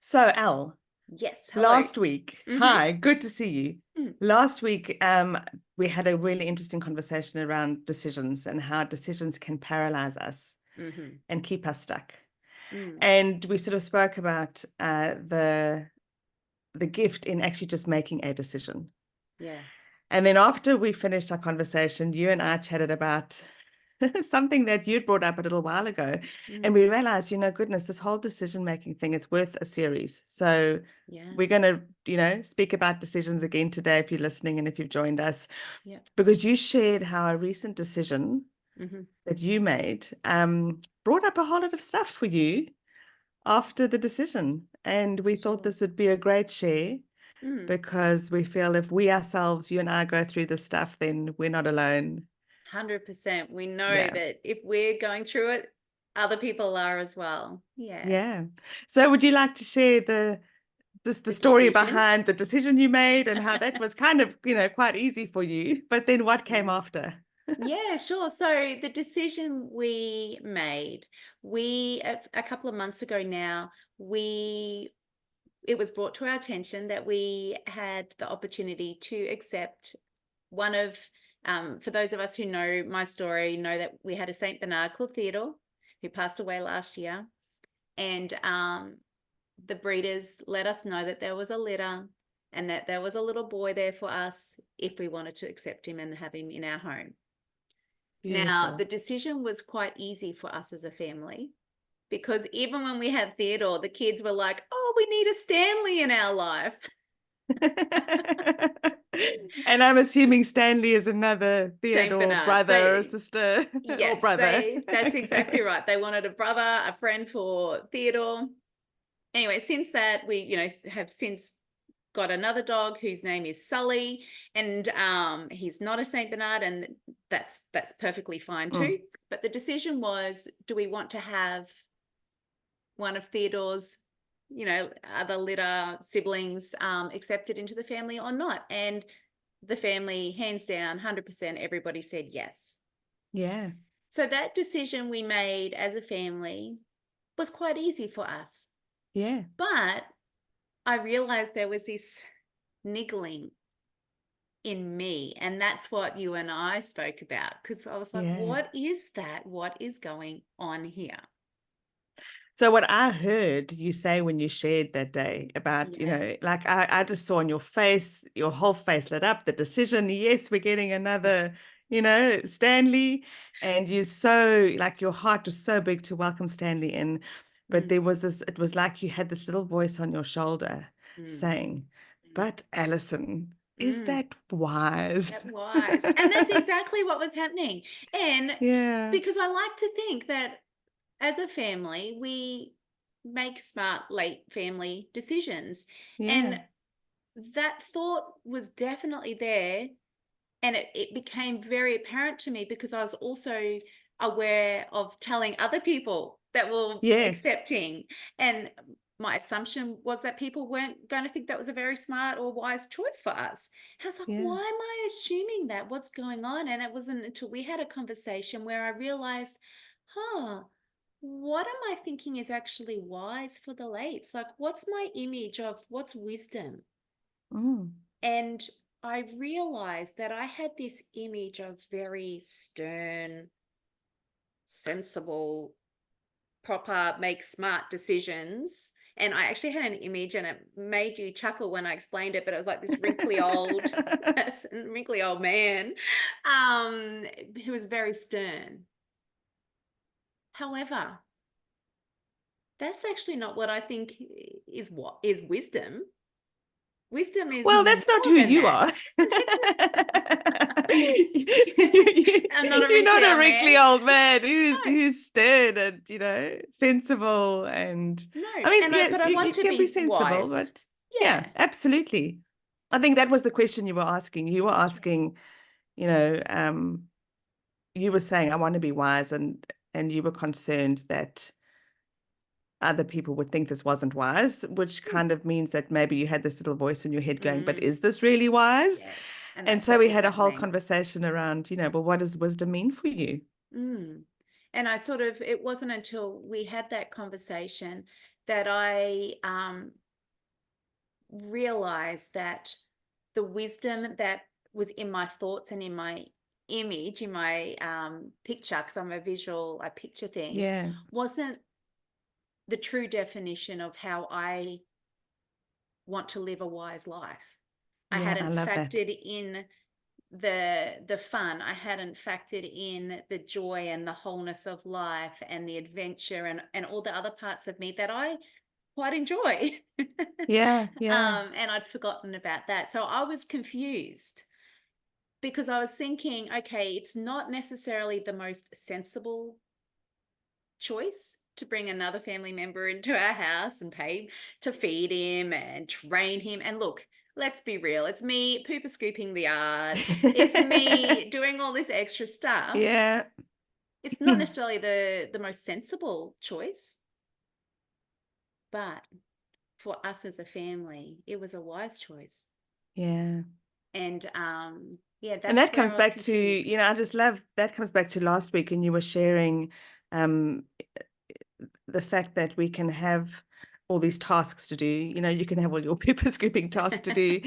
So, Elle, Yes, hello. last week, Mm-hmm. hi, good to see you. Mm, Last week, we had a really interesting conversation around decisions and how decisions can paralyze us mm-hmm. and keep us stuck. Mm, And we sort of spoke about the gift in actually just making a decision. yeah. And then after we finished our conversation, you and I chatted about something that you'd brought up a little while ago. And Mm, we realized, goodness, this whole decision-making thing is worth a series. So yeah. we're going to, speak about decisions again today if you're listening and if you've joined us, Yeah. because you shared how a recent decision Mm-hmm. that you made brought up a whole lot of stuff for you after the decision. And we thought Sure. this would be a great share Mm, because we feel if we ourselves, you and I, go through this stuff, then we're not alone. 100%. We know Yeah. that if we're going through it, other people are as well. Yeah. Yeah. So would you like to share the The story decision. behind the decision you made and how that was kind of, quite easy for you, but then what came Yeah. after? Yeah, sure. So the decision we made, a couple of months ago now, it was brought to our attention that we had the opportunity to accept one of, for those of us who know my story, know that we had a Saint Bernard called Theodore who passed away last year. And the breeders let us know that there was a litter and that there was a little boy there for us if we wanted to accept him and have him in our home. Now, the Beautiful. decision was quite easy for us as a family because even when we had Theodore, the kids were like, oh, we need a Stanley in our life. And I'm assuming Stanley is another Saint Theodore Bernard. brother or sister or Yes, brother. that's exactly Okay. right. They wanted a brother, a friend for Theodore. Anyway, since that, we, have since got another dog whose name is Sully, and he's not a Saint Bernard, and that's perfectly fine too. Mm, But the decision was, do we want to have one of Theodore's, other litter siblings accepted into the family or not? And the family, hands down, 100%, everybody said yes. yeah. So that decision we made as a family was quite easy for us. Yeah. But I realized there was this niggling in me. And that's what you and I spoke about. Because I was like, Yeah. what is that? What is going on here? So what I heard you say when you shared that day about, Yeah. like I just saw on your face, your whole face lit up, the decision, yes, we're getting another, Stanley. And you so like your heart was so big to welcome Stanley in. But Mm, there was it was like you had this little voice on your shoulder mm, saying, but Alison, is mm. that wise? That was. And that's exactly what was happening. And Yeah. because I like to think that as a family, we make smart late family decisions. And Yeah. that thought was definitely there. And it became very apparent to me because I was also aware of telling other people that were Yeah. accepting. And my assumption was that people weren't going to think that was a very smart or wise choice for us. And I was like, Yeah. why am I assuming that? What's going on? And it wasn't until we had a conversation where I realized, huh, what am I thinking is actually wise for the lates? Like, what's my image of what's wisdom? Mm. And I realized that I had this image of very stern, sensible, proper, make smart decisions. And I actually had an image and it made you chuckle when I explained it, but it was like this wrinkly old person, wrinkly old man, um, who was very stern. However, that's actually not what I think is what is wisdom. Wisdom is Well, that's not more who than you that. are. I'm not a You're not wrinkly a old man. wrinkly old man who's No, stern and sensible and no, I mean, but yes, I you want to can be be sensible, wise. but yeah, Yeah, absolutely. I think that was the question you were asking. You were that's right. asking, you know, you were saying I want to be wise and you were concerned that other people would think this wasn't wise, which Hmm. kind of means that maybe you had this little voice in your head going, but Mm, is this really wise? yes, and And that's so what we was had a whole happening. conversation around, well, what does wisdom mean for you? Mm. And I sort of, it wasn't until we had that conversation that I realized that the wisdom that was in my thoughts and in my image, in my picture, because I'm a visual, I picture things, Yeah. wasn't the true definition of how I want to live a wise life. I Yeah, I hadn't love that. factored in the fun. I hadn't factored in the joy and the wholeness of life and the adventure and all the other parts of me that I quite enjoy. Yeah, yeah, And I'd forgotten about that. So I was confused because I was thinking, okay, it's not necessarily the most sensible choice to bring another family member into our house and pay to feed him and train him. And look, let's be real, it's me pooper scooping the yard, it's me doing all this extra stuff. yeah, It's not necessarily the most sensible choice, but for us as a family, it was a wise choice. yeah. And yeah, And that's that where comes I was back to, confused. I just love that comes back to last week, and you were sharing um, the fact that we can have all these tasks to do. You can have all your paper scooping tasks to do,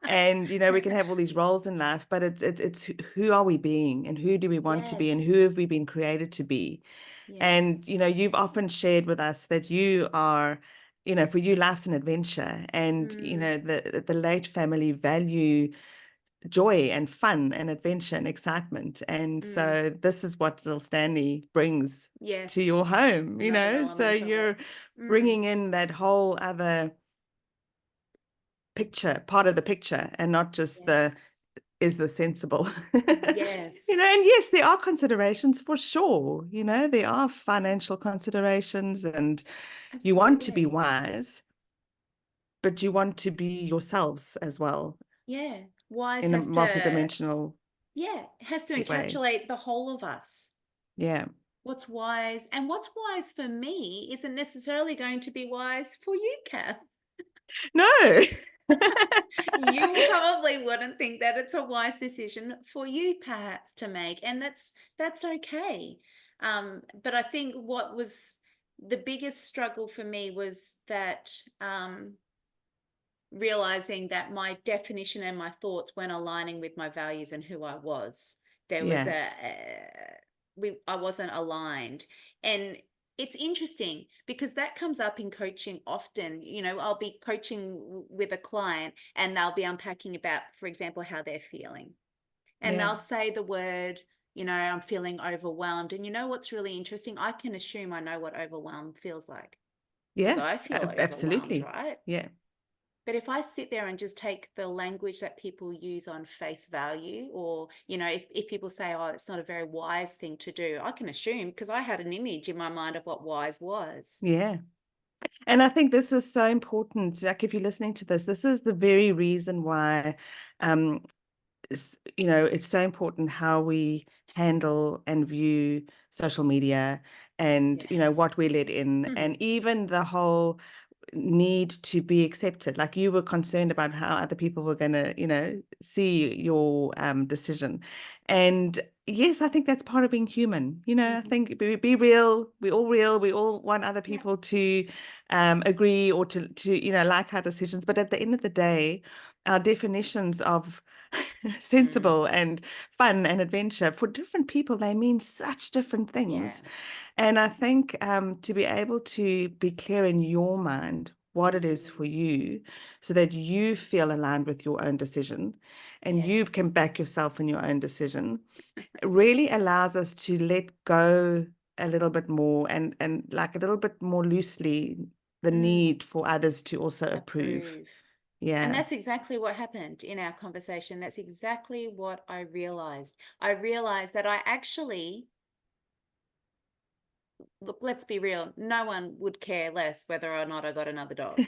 and we can have all these roles in life. But it's who are we being, and who do we want to be, and who Yes, have we been created to be? yes. And you've often shared with us that you are, for you, life's an adventure, and Mm, the late family value joy and fun and adventure and excitement. And mm, so this is what little Stanley brings to yes, your home, another so element of it. you're Mm, bringing in that whole other picture, part of the picture, and not just the yes, is this sensible. yes, And yes, there are considerations for sure. There are financial considerations, and you want to be absolutely. wise, but you want to be yourselves as well Yeah, wise in a has to, multidimensional yeah, has to way. encapsulate the whole of us. Yeah. What's wise, and what's wise for me isn't necessarily going to be wise for you, Kath. No. You probably wouldn't think that it's a wise decision for you perhaps to make, and that's okay. But I think what was the biggest struggle for me was that realizing that my definition and my thoughts weren't aligning with my values and who I was. There was Yeah. I wasn't aligned. And it's interesting because that comes up in coaching often. I'll be coaching with a client and they'll be unpacking about, for example, how they're feeling. And Yeah. they'll say the word, I'm feeling overwhelmed. And what's really interesting? I can assume I know what overwhelmed feels like because Yeah. I feel overwhelmed, Absolutely. right? Yeah. But if I sit there and just take the language that people use on face value, or, if people say, oh, it's not a very wise thing to do, I can assume because I had an image in my mind of what wise was. Yeah. And I think this is so important. Like, if you're listening to this is the very reason why, it's so important how we handle and view social media, and, what Yes. we let in, Hmm. and even the whole need to be accepted. Like, you were concerned about how other people were going to, see your decision. And yes, I think that's part of being human. I Hmm. think be real. We're all real. We all want other Yeah. people to agree, or to like our decisions. But at the end of the day, our definitions of Mm. sensible and fun and adventure, for different people, they mean such different Yeah. things. And I think to be able to be clear in your mind what it is for Mm. you, so that you feel aligned with your own decision and you can Yes. back yourself in your own decision, it really allows us to let go a little bit more, and like a little bit more loosely, the Mm. need for others to also approve. Approve. And Yeah. that's exactly what happened in our conversation. That's exactly what I realized. I realized that I actually, look, let's be real, no one would care less whether or not I got another dog.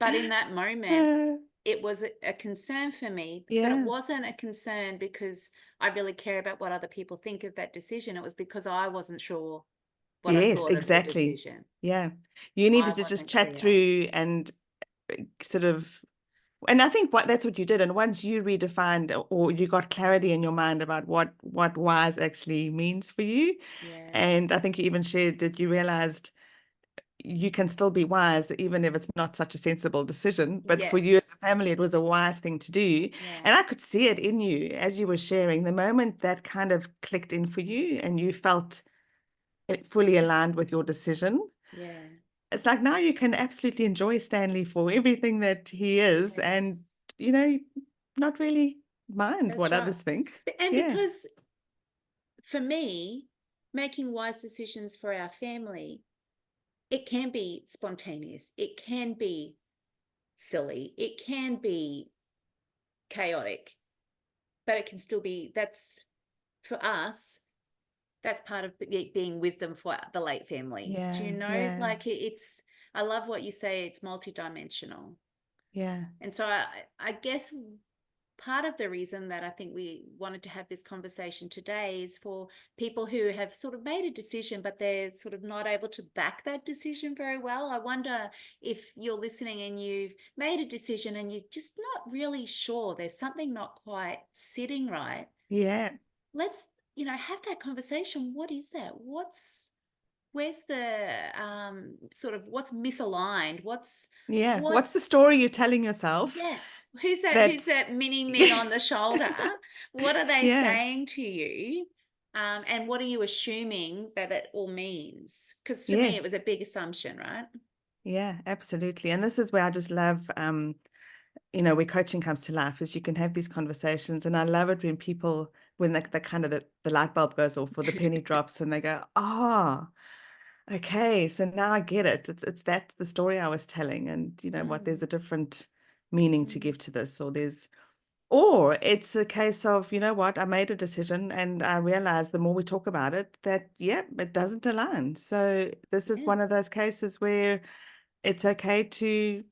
But in that moment, it was a concern for me, but it Yeah. wasn't a concern because I really care about what other people think of that decision. It was because I wasn't sure what I Yes, thought of the exactly. decision. Yeah. You I needed to just wasn't chat clear. through and sort of And I think that's what you did. And once you redefined or you got clarity in your mind about what wise actually means for you, Yeah. and I think you even shared that you realized you can still be wise even if it's not such a sensible decision. But for you as Yes. a family, it was a wise thing to do. Yeah. And I could see it in you as you were sharing. The moment that kind of clicked in for you and you felt it fully aligned with your decision, Yeah. it's like now you can absolutely enjoy Stanley for everything that he is and, Yes. you know, not really mind That's what right. others think. And Yeah. because for me, making wise decisions for our family, it can be spontaneous, it can be silly, it can be chaotic, but it can still be, that's for us, that's part of being wisdom for the late family. Do you Yeah. know? Yeah. Like it's, I love what you say, it's multidimensional. Yeah. And so I guess part of the reason that I think we wanted to have this conversation today is for people who have sort of made a decision, but they're sort of not able to back that decision very well. I wonder if you're listening and you've made a decision and you're just not really sure, there's something not quite sitting right. Yeah. Let's, have that conversation. What is that? Where's the sort of what's misaligned? Yeah. What's the What's story you're telling yourself Yes. Who's that that's mini me on the shoulder? What are they yeah. saying to you? And what are you assuming that it all means? Because for me, it was Yes. a big assumption, right? Yeah, absolutely. And this is where I just love where coaching comes to life is you can have these conversations. And I love it when people, when the kind of the light bulb goes off or the penny drops and they go, oh, okay, so now I get it. It's that's the story I was telling. And you know what, there's Mm, a different meaning to mm, give to this, or it's a case of, you know what, I made a decision and I realized the more we talk about it, that, yeah, it doesn't align. So this is yeah. one of those cases where it's okay to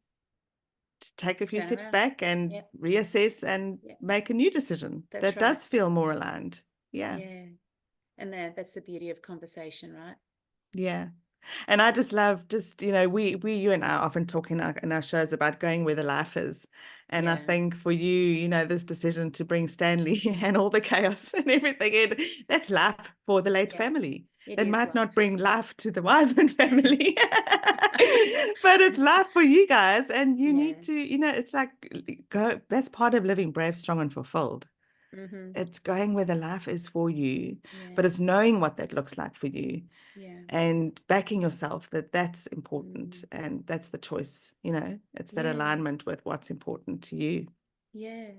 take a few Turn steps around. back and Yep. reassess and Yep. make a new decision That's that right. does feel more aligned. Yeah. Yeah. And that's the beauty of conversation, right? Yeah. And I just love you and I often talk in our shows about going where the life is. And I Yeah. think for you, this decision to bring Stanley and all the chaos and everything in, that's life for the late Yeah. family. It That is might not life. bring life to the Wiseman family, but it's life for you guys. And you Yeah. need to, it's like that's part of living brave, strong, and fulfilled. Mm-hmm. It's going where the life is for you, Yeah. but it's knowing what that looks like for you Yeah. and backing yourself that that's important Mm. and that's the choice, it's that Yeah. alignment with what's important to you. Yeah.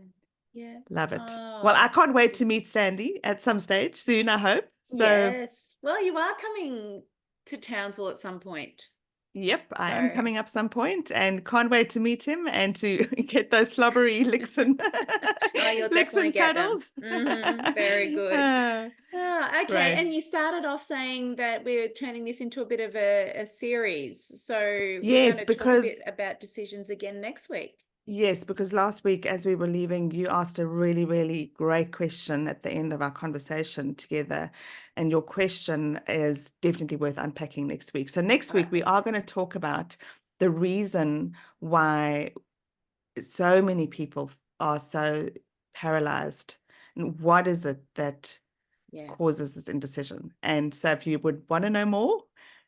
Yeah. Love it. Well, Oh, I can't so wait good. to meet Sandy at some stage soon, I hope. So Yes. Well, you are coming to Townsville at some point. yep, I am So coming up some point and can't wait to meet him and to get those slobbery licks and oh, you'll licks definitely and get them. cuddles. Very good. Ah, Oh, okay. And great. you started off saying that we're turning this into a bit of a series. So we're going Yes, to talk a bit because about decisions again next week. Yes, because last week, as we were leaving, you asked a really, really great question at the end of our conversation together. And your question is definitely worth unpacking next week. So, next All week, right, we let's are do going to it. talk about the reason why so many people are so paralyzed. And what is it that Yeah. causes this indecision? And so, if you would want to know more,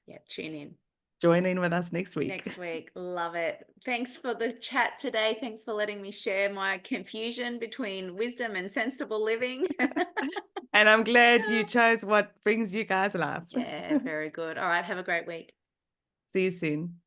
Yeah. Tune in. join in with us next week. Next week. Love it. Thanks for the chat today. Thanks for letting me share my confusion between wisdom and sensible living. And I'm glad you chose what brings you guys life. Yeah, very good. All right. Have a great week. See you soon.